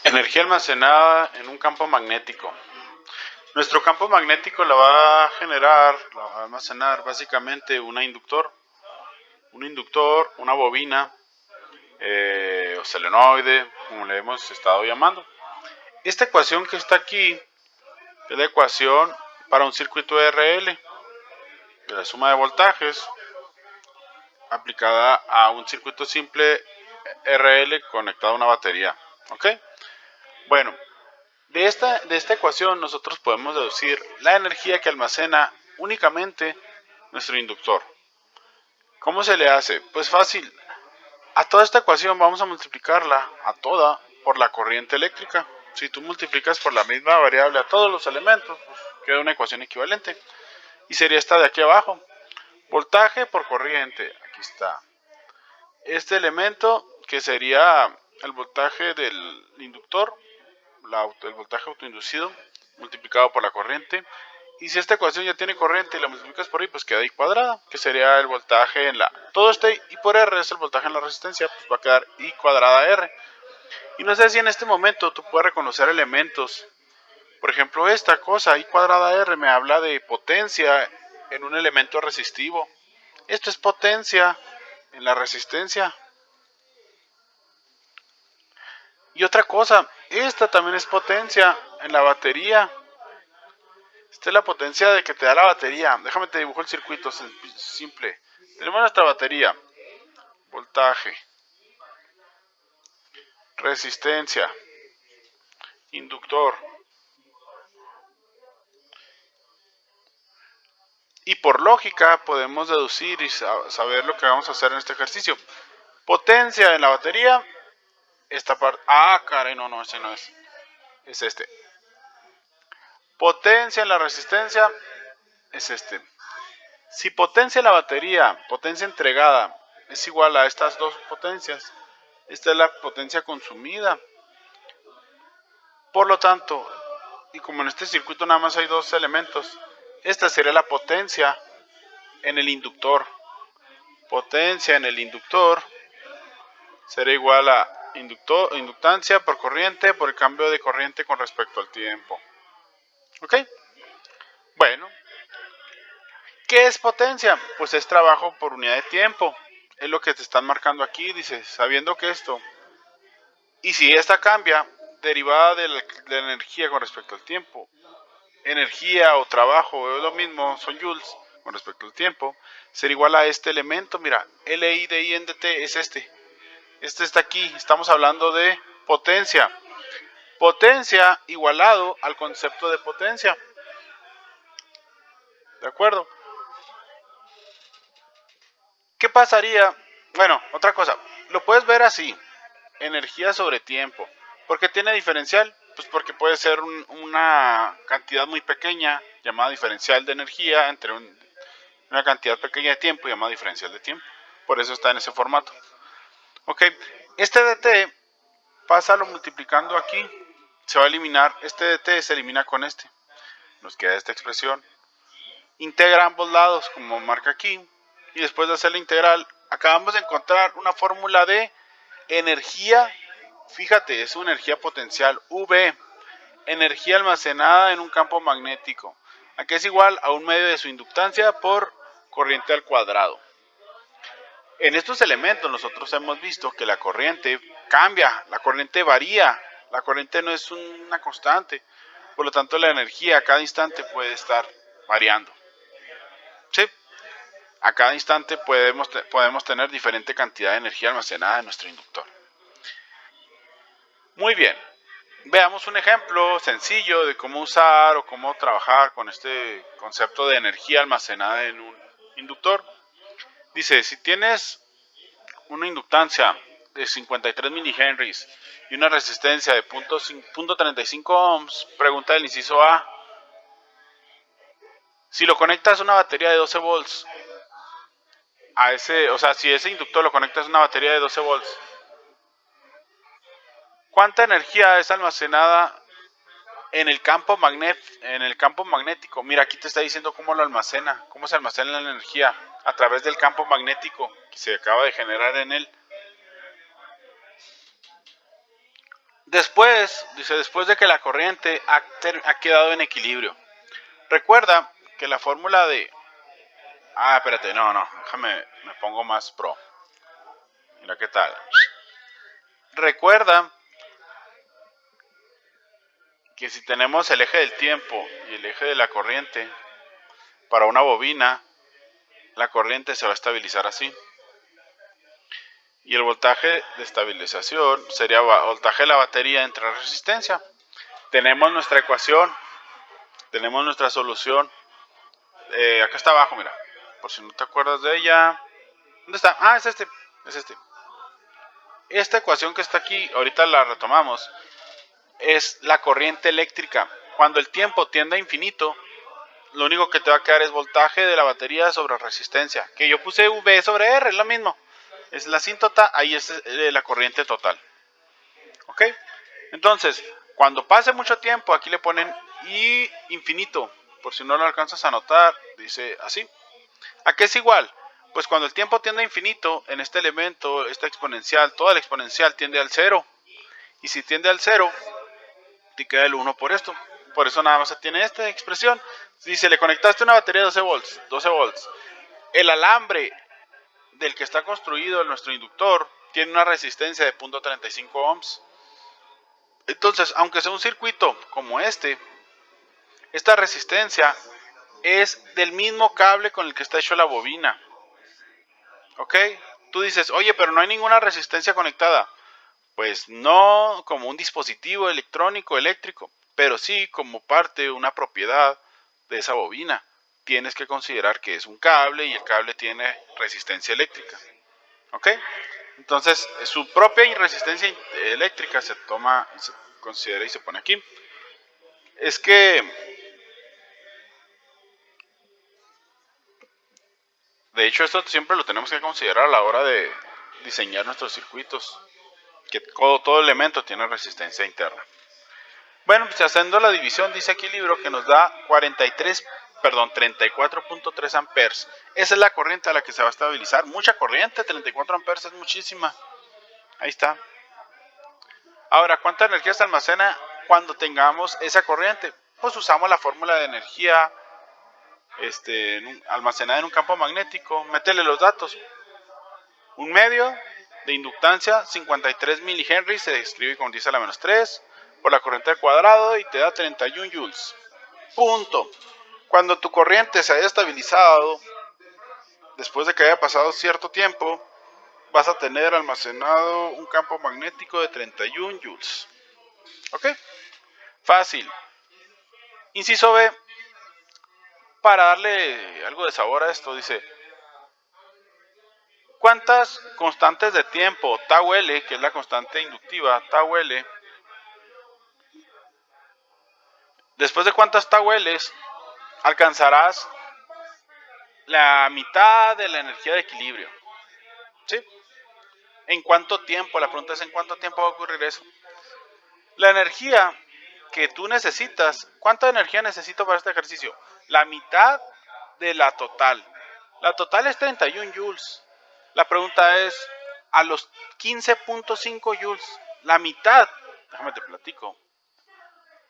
Energía almacenada en un campo magnético. Nuestro campo magnético la va a generar, la va a almacenar básicamente un inductor, una bobina o solenoide, como le hemos estado llamando. Esta ecuación que está aquí es la ecuación para un circuito RL, de la suma de voltajes aplicada a un circuito simple RL conectado a una batería. ¿Ok? Bueno, de esta ecuación nosotros podemos deducir la energía que almacena únicamente nuestro inductor. ¿Cómo se le hace? Pues fácil. A toda esta ecuación vamos a multiplicarla a toda por la corriente eléctrica. Si tú multiplicas por la misma variable a todos los elementos, pues queda una ecuación equivalente. Y sería esta de aquí abajo. Voltaje por corriente. Aquí está. Este elemento que sería el voltaje del inductor, el voltaje autoinducido multiplicado por la corriente. Y si esta ecuación ya tiene corriente y la multiplicas por I, pues queda I cuadrada, que sería el voltaje en la... Todo este I por R es el voltaje en la resistencia, pues va a quedar I cuadrada R. Y no sé si en este momento tú puedes reconocer elementos. Por ejemplo, esta cosa, I cuadrada R, me habla de potencia en un elemento resistivo. Esto es potencia en la resistencia. Y otra cosa, esta también es potencia en la batería. Esta es la potencia de que te da la batería. Déjame te dibujo el circuito simple. Tenemos nuestra batería. Voltaje. Resistencia. Inductor. Y por lógica podemos deducir y saber lo que vamos a hacer en este ejercicio. Potencia en la batería. Esta parte. Ah, caray, no, ese no es. Es este. Potencia en la resistencia. Es este. Si potencia en la batería, potencia entregada, es igual a estas dos potencias, esta es la potencia consumida. Por lo tanto, y como en este circuito nada más hay dos elementos, esta sería la potencia en el inductor. Potencia en el inductor será igual a inductancia por corriente por el cambio de corriente con respecto al tiempo. ¿Ok? Bueno, ¿qué es potencia? Pues es trabajo por unidad de tiempo. Es lo que te están marcando aquí, dice, sabiendo que esto. Y si esta cambia, derivada de la energía con respecto al tiempo, energía o trabajo es lo mismo, son joules con respecto al tiempo, será igual a este elemento. Mira, LI de I en dt es este. Este está aquí, estamos hablando de potencia. Potencia igualado al concepto de potencia. ¿De acuerdo? ¿Qué pasaría? Bueno, otra cosa, lo puedes ver así, energía sobre tiempo. ¿Por qué tiene diferencial? Pues porque puede ser una cantidad muy pequeña, llamada diferencial de energía, entre una cantidad pequeña de tiempo, llamada diferencial de tiempo. Por eso está en ese formato. Ok, este dt, pásalo multiplicando aquí, se va a eliminar, este dt se elimina con este. Nos queda esta expresión. Integra ambos lados, como marca aquí, y después de hacer la integral, acabamos de encontrar una fórmula de energía. Fíjate, es una energía potencial, V, energía almacenada en un campo magnético. Aquí es igual a un medio de su inductancia por corriente al cuadrado. En estos elementos nosotros hemos visto que la corriente cambia, la corriente varía, la corriente no es una constante. Por lo tanto, la energía a cada instante puede estar variando. ¿Sí? A cada instante podemos tener diferente cantidad de energía almacenada en nuestro inductor. Muy bien. Veamos un ejemplo sencillo de cómo usar o cómo trabajar con este concepto de energía almacenada en un inductor. Dice, si tienes una inductancia de 53 milihenries y una resistencia de 0.35 ohms, pregunta del inciso A. Si lo conectas a una batería de 12 volts, si ese inductor lo conectas a una batería de 12 volts, ¿cuánta energía es almacenada en el campo magnético? Mira, aquí te está diciendo cómo lo almacena, cómo se almacena la energía a través del campo magnético que se acaba de generar en él. Después de que la corriente ha quedado en equilibrio. Recuerda que la fórmula de... Ah, espérate, no, me pongo más pro. Mira qué tal. Recuerda que si tenemos el eje del tiempo y el eje de la corriente para una bobina, la corriente se va a estabilizar así. Y el voltaje de estabilización sería voltaje de la batería entre resistencia. Tenemos nuestra ecuación, tenemos nuestra solución. Acá está abajo, mira. Por si no te acuerdas de ella. ¿Dónde está? Ah, es este. Es este. Esta ecuación que está aquí, ahorita la retomamos, es la corriente eléctrica. Cuando el tiempo tiende a infinito, lo único que te va a quedar es voltaje de la batería sobre resistencia. Que yo puse V sobre R, es lo mismo. Es la asíntota, ahí es la corriente total. ¿Ok? Entonces, cuando pase mucho tiempo, aquí le ponen I infinito. Por si no lo alcanzas a notar, dice así. ¿A qué es igual? Pues cuando el tiempo tiende a infinito, en este elemento, esta exponencial, toda la exponencial tiende al cero. Y si tiende al cero, te queda el 1 por esto. Por eso nada más se tiene esta expresión. Dice, le conectaste una batería de 12 volts. 12 volts. El alambre del que está construido nuestro inductor tiene una resistencia de 0.35 ohms. Entonces, aunque sea un circuito como esta resistencia es del mismo cable con el que está hecho la bobina. ¿Ok? Tú dices, oye, pero no hay ninguna resistencia conectada. Pues no como un dispositivo electrónico, eléctrico, pero sí como parte de una propiedad de esa bobina. Tienes que considerar que es un cable y el cable tiene resistencia eléctrica. ¿Ok? Entonces, su propia resistencia eléctrica se toma, se considera y se pone aquí. Es que, de hecho, esto siempre lo tenemos que considerar a la hora de diseñar nuestros circuitos, que todo elemento tiene resistencia interna. Bueno, pues haciendo la división, dice aquí el libro que nos da 34.3 amperes. Esa es la corriente a la que se va a estabilizar. Mucha corriente, 34 amperes es muchísima. Ahí está. Ahora, ¿cuánta energía se almacena cuando tengamos esa corriente? Pues usamos la fórmula de energía almacenada en un campo magnético. Métele los datos. Un medio de inductancia, 53 milihenry, se escribe con 10 a la menos 3 por la corriente al cuadrado y te da 31 joules. Punto. Cuando tu corriente se haya estabilizado, después de que haya pasado cierto tiempo, vas a tener almacenado un campo magnético de 31 joules. ¿Ok? Fácil. Inciso B, para darle algo de sabor a esto, dice, ¿cuántas constantes de tiempo, tau L, que es la constante inductiva, tau L, después de cuántas tau L's alcanzarás la mitad de la energía de equilibrio? ¿Sí? ¿En cuánto tiempo? La pregunta es ¿en cuánto tiempo va a ocurrir eso? La energía que tú necesitas, ¿cuánta energía necesito para este ejercicio? La mitad de la total. La total es 31 joules. La pregunta es, a los 15.5 joules, la mitad, déjame te platico,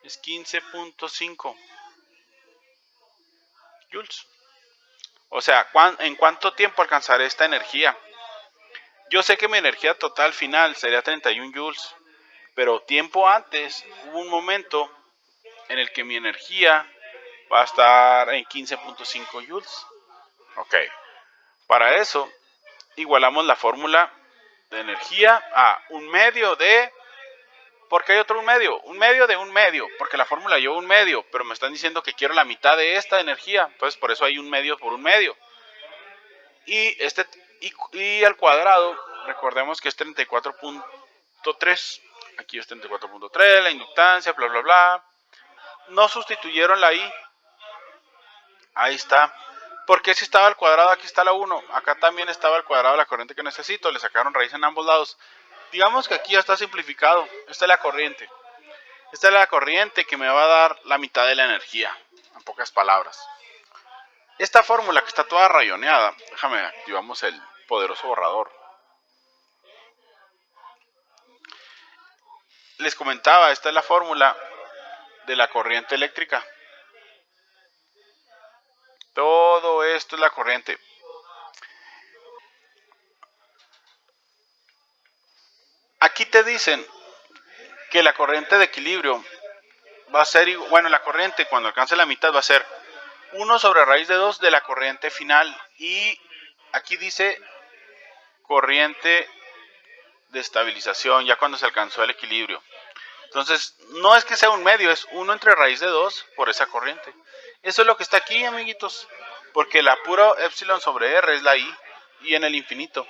es 15.5 joules. O sea, ¿en cuánto tiempo alcanzaré esta energía? Yo sé que mi energía total final sería 31 joules, pero tiempo antes hubo un momento en el que mi energía va a estar en 15.5 joules. Ok, para eso igualamos la fórmula de energía a un medio de... ¿Por qué hay otro un medio? Un medio de un medio, porque la fórmula lleva un medio, pero me están diciendo que quiero la mitad de esta energía, entonces por eso hay un medio por un medio. Y, y al cuadrado, recordemos que es 34.3, aquí es 34.3, la inductancia, bla, bla, bla. No sustituyeron la I, ahí está. Porque si estaba al cuadrado, aquí está la 1. Acá también estaba al cuadrado la corriente que necesito. Le sacaron raíz en ambos lados. Digamos que aquí ya está simplificado. Esta es la corriente. Esta es la corriente que me va a dar la mitad de la energía. En pocas palabras. Esta fórmula que está toda rayoneada. Déjame, activamos el poderoso borrador. les comentaba, esta es la fórmula de la corriente eléctrica. Todo esto es la corriente. Aquí te dicen que la corriente de equilibrio va a ser, bueno, la corriente cuando alcance la mitad va a ser 1 sobre raíz de 2 de la corriente final. Y aquí dice corriente de estabilización, ya cuando se alcanzó el equilibrio. Entonces, no es que sea un medio, es 1 entre raíz de 2 por esa corriente. Eso es lo que está aquí, amiguitos. Porque la pura epsilon sobre r es la i, y en el infinito.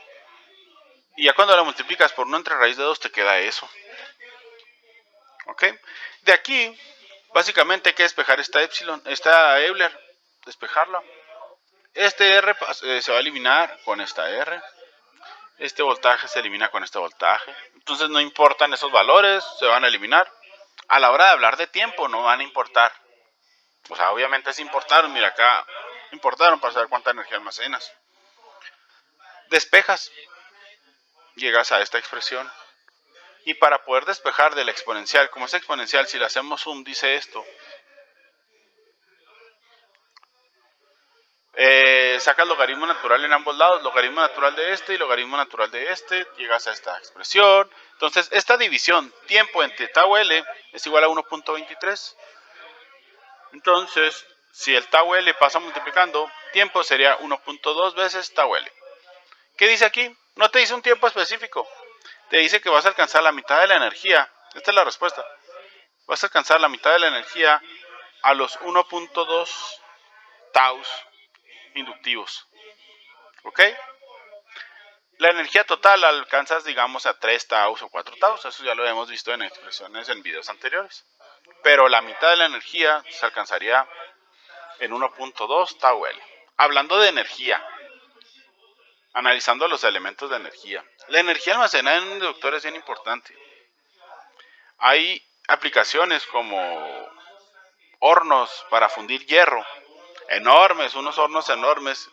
Y ya cuando la multiplicas por 1 entre raíz de 2 te queda eso. ¿Ok? De aquí, básicamente hay que despejar esta epsilon, esta Euler, despejarla. Este R se va a eliminar con esta R. Este voltaje se elimina con este voltaje. Entonces no importan esos valores, se van a eliminar. A la hora de hablar de tiempo no van a importar. O sea, obviamente sí importaron, mira acá, importaron para saber cuánta energía almacenas. Despejas, llegas a esta expresión. Y para poder despejar de la exponencial, como es exponencial, si le hacemos zoom, dice esto. Saca el logaritmo natural en ambos lados, logaritmo natural de este y logaritmo natural de este, llegas a esta expresión. Entonces, esta división, tiempo entre tau L es igual a 1.23. Entonces, si el tau L pasa multiplicando, tiempo sería 1.2 veces tau L. ¿Qué dice aquí? No te dice un tiempo específico. Te dice que vas a alcanzar la mitad de la energía. Esta es la respuesta. Vas a alcanzar la mitad de la energía a los 1.2 taus inductivos. ¿Ok? La energía total la alcanzas, digamos, a 3 taus o 4 taus. Eso ya lo hemos visto en expresiones en videos anteriores. Pero la mitad de la energía se alcanzaría en 1.2 tau L. Hablando de energía, analizando los elementos de energía. La energía almacenada en un inductor es bien importante. Hay aplicaciones como hornos para fundir hierro, enormes, unos hornos enormes,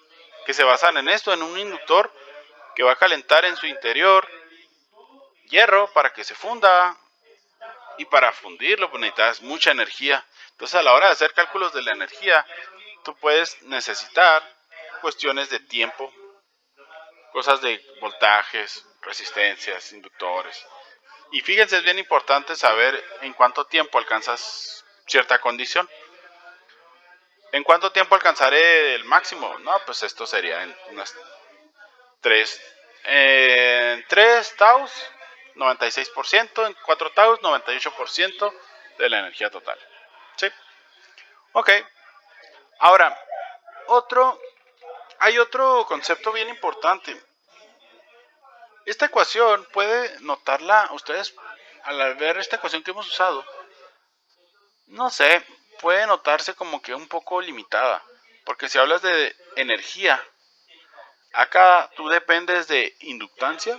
que se basan en esto, en un inductor que va a calentar en su interior hierro para que se funda, y para fundirlo pues necesitas mucha energía. Entonces a la hora de hacer cálculos de la energía, tú puedes necesitar cuestiones de tiempo, cosas de voltajes, resistencias, inductores. Y fíjense, es bien importante saber en cuánto tiempo alcanzas cierta condición. ¿En cuánto tiempo alcanzaré el máximo? No, pues esto sería en unas 3 taus, 96%, en 4 taus, 98% de la energía total. ¿Sí? Ok. Ahora, hay otro concepto bien importante. Esta ecuación, puede notarla ustedes al ver esta ecuación que hemos usado. No sé, puede notarse como que un poco limitada. Porque si hablas de energía, acá tú dependes de inductancia,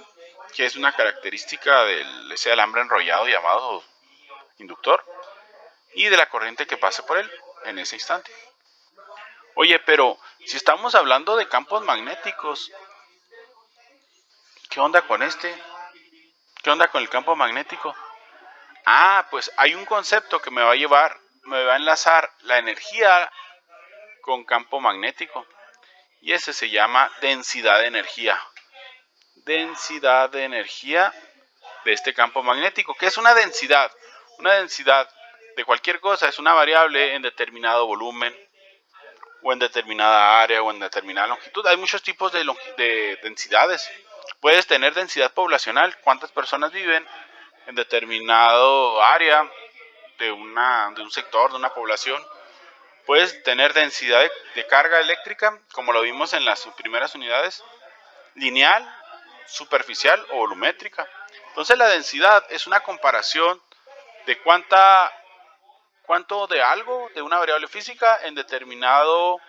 que es una característica de ese alambre enrollado llamado inductor, y de la corriente que pase por él en ese instante. Oye, pero si estamos hablando de campos magnéticos, ¿qué onda con este? ¿Qué onda con el campo magnético? Ah, pues hay un concepto que me va a enlazar la energía con campo magnético. Y ese se llama densidad de energía. Densidad de energía de este campo magnético. ¿Qué es una densidad? Una densidad de cualquier cosa es una variable en determinado volumen, o en determinada área, o en determinada longitud. Hay muchos tipos de densidades. Puedes tener densidad poblacional, cuántas personas viven en determinado área de un sector, de una población. Puedes tener densidad de carga eléctrica, como lo vimos en las primeras unidades, lineal, superficial o volumétrica. Entonces la densidad es una comparación de cuánto de algo, de una variable física, en determinado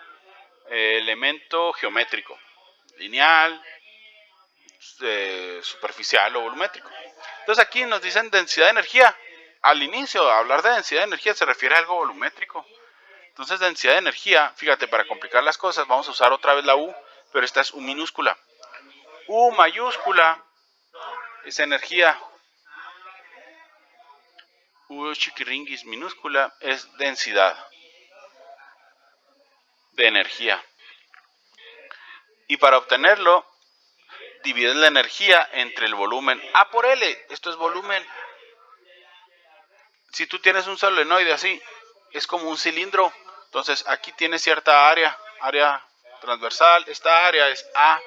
elemento geométrico, lineal, superficial o volumétrico. Entonces aquí nos dicen densidad de energía. Al inicio, hablar de densidad de energía se refiere a algo volumétrico. Entonces densidad de energía, fíjate, para complicar las cosas vamos a usar otra vez la U, pero esta es U minúscula. U mayúscula es energía. V chiquiringuis minúscula es densidad de energía. Y para obtenerlo, divides la energía entre el volumen A por L. Esto es volumen. Si tú tienes un solenoide así, es como un cilindro. Entonces aquí tiene cierta área transversal. Esta área es A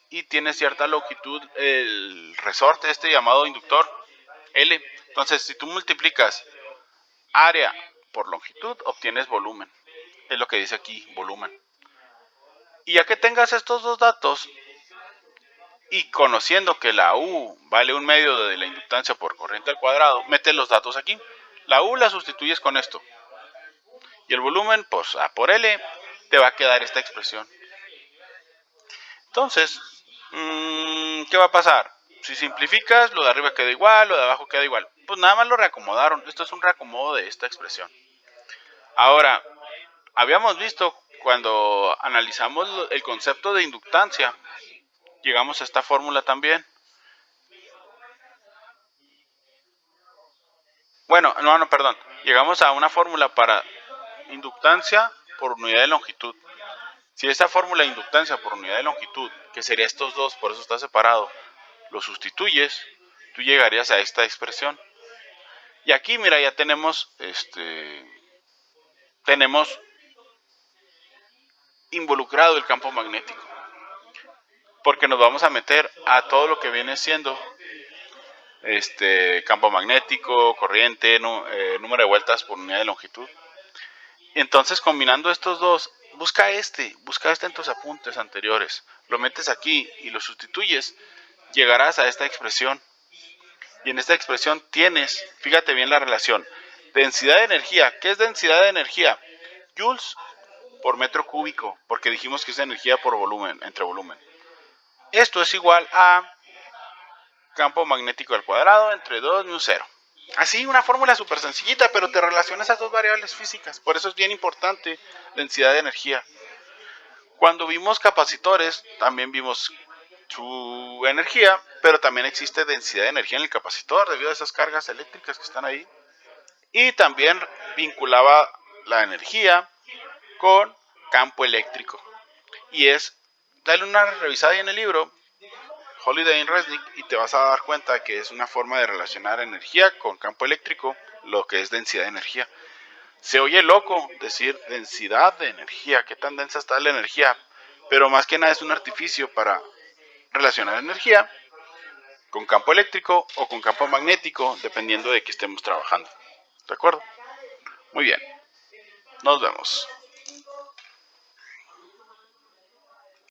y tiene cierta longitud el resorte llamado inductor L. Entonces si tú multiplicas área por longitud, obtienes volumen. Es lo que dice aquí, volumen. Y ya que tengas estos dos datos, y conociendo que la U vale 1/2 de la inductancia por corriente al cuadrado, metes los datos aquí. La U la sustituyes con esto. Y el volumen, pues A por L, te va a quedar esta expresión. Entonces, ¿qué va a pasar? Si simplificas, lo de arriba queda igual, lo de abajo queda igual. Pues nada más lo reacomodaron. Esto es un reacomodo de esta expresión. Ahora, habíamos visto cuando analizamos el concepto de inductancia, llegamos a esta fórmula también. Bueno, no, perdón. Llegamos a una fórmula para inductancia por unidad de longitud. Si esa fórmula de inductancia por unidad de longitud, que sería estos dos, por eso está separado, lo sustituyes, tú llegarías a esta expresión. Y aquí, mira, ya tenemos involucrado el campo magnético. Porque nos vamos a meter a todo lo que viene siendo campo magnético, corriente, número de vueltas por unidad de longitud. Entonces, combinando estos dos, busca este en tus apuntes anteriores, lo metes aquí y lo sustituyes, llegarás a esta expresión. Y en esta expresión tienes, fíjate bien la relación, densidad de energía. ¿Qué es densidad de energía? Joules por metro cúbico, porque dijimos que es energía por volumen, entre volumen. Esto es igual a campo magnético al cuadrado entre 2 mu 0. Así, una fórmula súper sencillita, pero te relaciona esas dos variables físicas. Por eso es bien importante densidad de energía. Cuando vimos capacitores, también vimos su energía, pero también existe densidad de energía en el capacitor debido a esas cargas eléctricas que están ahí. Y también vinculaba la energía con campo eléctrico. Y dale una revisada ahí en el libro, Holiday and Resnick, y te vas a dar cuenta que es una forma de relacionar energía con campo eléctrico, lo que es densidad de energía. Se oye loco decir densidad de energía, qué tan densa está la energía, pero más que nada es un artificio para relacionar energía con campo eléctrico o con campo magnético, dependiendo de que estemos trabajando. ¿De acuerdo? Muy bien. Nos vemos.